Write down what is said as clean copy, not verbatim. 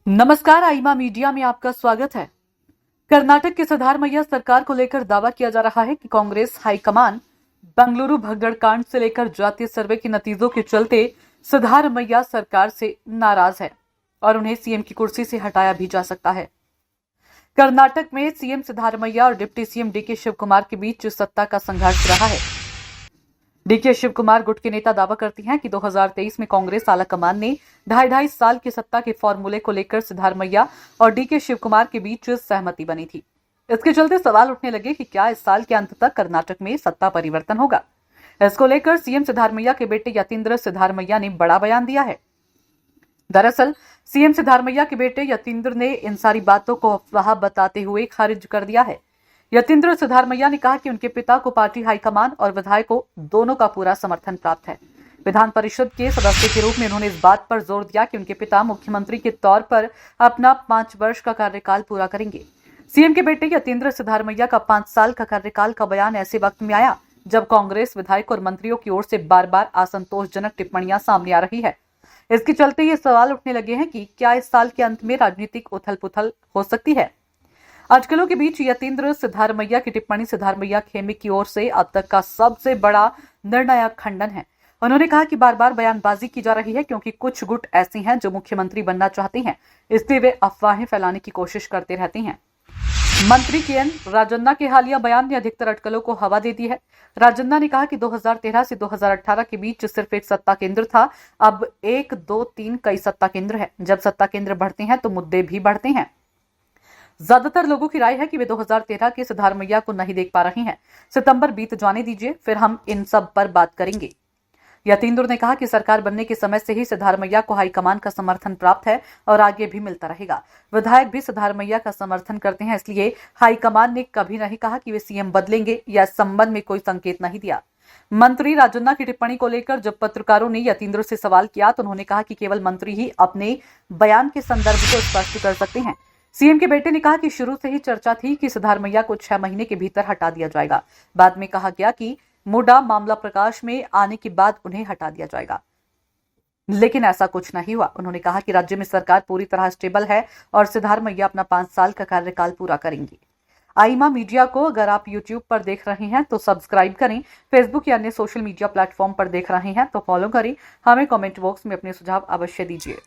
नमस्कार, आईमा मीडिया में आपका स्वागत है। कर्नाटक के सिद्धारमैया सरकार को लेकर दावा किया जा रहा है कि कांग्रेस हाईकमान बेंगलुरु भगदड़ कांड से लेकर जातीय सर्वे के नतीजों के चलते सिद्धारमैया सरकार से नाराज है और उन्हें सीएम की कुर्सी से हटाया भी जा सकता है। कर्नाटक में सीएम सिद्धारमैया और डिप्टी सीएम डीके शिवकुमार के बीच सत्ता का संघर्ष रहा है। डीके शिवकुमार गुट के नेता दावा करती हैं कि 2023 में कांग्रेस आलाकमान ने ढाई साल की सत्ता के फॉर्मूले को लेकर सिद्धारमैया और डीके शिवकुमार के बीच सहमति बनी थी। इसके चलते सवाल उठने लगे कि क्या इस साल के अंत तक कर्नाटक में सत्ता परिवर्तन होगा। इसको लेकर सीएम सिद्धारमैया के बेटे यतींद्र सिद्धारमैया ने बड़ा बयान दिया है। दरअसल सीएम सिद्धारमैया के बेटे यतींद्र ने इन सारी बातों को अफवाह बताते हुए खारिज कर दिया है। यतींद्र सिद्धारमैया ने कहा कि उनके पिता को पार्टी हाईकमान और विधायकों दोनों का पूरा समर्थन प्राप्त है। विधान परिषद के सदस्य के रूप में उन्होंने इस बात पर जोर दिया कि उनके पिता मुख्यमंत्री के तौर पर अपना 5 वर्ष का कार्यकाल पूरा करेंगे। सीएम के बेटे यतींद्र सिद्धारमैया का 5 साल का कार्यकाल का बयान ऐसे वक्त में आया जब कांग्रेस विधायक और मंत्रियों की ओर से बार-बार असंतोषजनक टिप्पणियां सामने आ रही है। इसके चलते ये सवाल उठने लगे हैं कि क्या इस साल के अंत में राजनीतिक उथल-पुथल हो सकती है। अटकलों के बीच यतींद्र सिद्धारमैया की टिप्पणी सिद्धारमैया खेमे की ओर से अब तक का सबसे बड़ा निर्णायक खंडन है। उन्होंने कहा कि बार बार बयानबाजी की जा रही है क्योंकि कुछ गुट ऐसी हैं जो मुख्यमंत्री बनना चाहती हैं, इसलिए वे अफवाहें फैलाने की कोशिश करते रहती हैं। मंत्री केएन राजन्ना के हालिया बयान ने अधिकतर अटकलों को हवा दे दी है। राजन्ना ने कहा कि 2013 से 2018 के बीच सिर्फ एक सत्ता केंद्र था, अब 1, 2, 3 कई सत्ता केंद्र है। जब सत्ता केंद्र बढ़ते हैं तो मुद्दे भी बढ़ते हैं। ज्यादातर लोगों की राय है कि वे 2013 के सिद्धारमैया को नहीं देख पा रहे हैं। सितंबर बीत जाने दीजिए, फिर हम इन सब पर बात करेंगे। यतींद्र ने कहा कि सरकार बनने के समय से ही सिद्धारमैया को हाईकमान का समर्थन प्राप्त है और आगे भी मिलता रहेगा। विधायक भी सिद्धारमैया का समर्थन करते हैं, इसलिए हाईकमान ने कभी नहीं कहा कि वे सीएम बदलेंगे या इस संबंध में कोई संकेत नहीं दिया। मंत्री राजन्ना की टिप्पणी को लेकर जब पत्रकारों ने यतींद्र से सवाल किया तो उन्होंने कहा कि केवल मंत्री ही अपने बयान के संदर्भ को स्पष्ट कर सकते हैं। सीएम के बेटे ने कहा कि शुरू से ही चर्चा थी कि सिद्धारमैया को 6 महीने के भीतर हटा दिया जाएगा। बाद में कहा गया कि मुडा मामला प्रकाश में आने के बाद उन्हें हटा दिया जाएगा, लेकिन ऐसा कुछ नहीं हुआ। उन्होंने कहा कि राज्य में सरकार पूरी तरह स्टेबल है और सिद्धारमैया अपना 5 साल का कार्यकाल पूरा करेंगे। आईमा मीडिया को अगर आप यूट्यूब पर देख रहे हैं तो सब्सक्राइब करें, फेसबुक या अन्य सोशल मीडिया प्लेटफॉर्म पर देख रहे हैं तो फॉलो करें। हमें कमेंट बॉक्स में अपने सुझाव अवश्य दीजिए।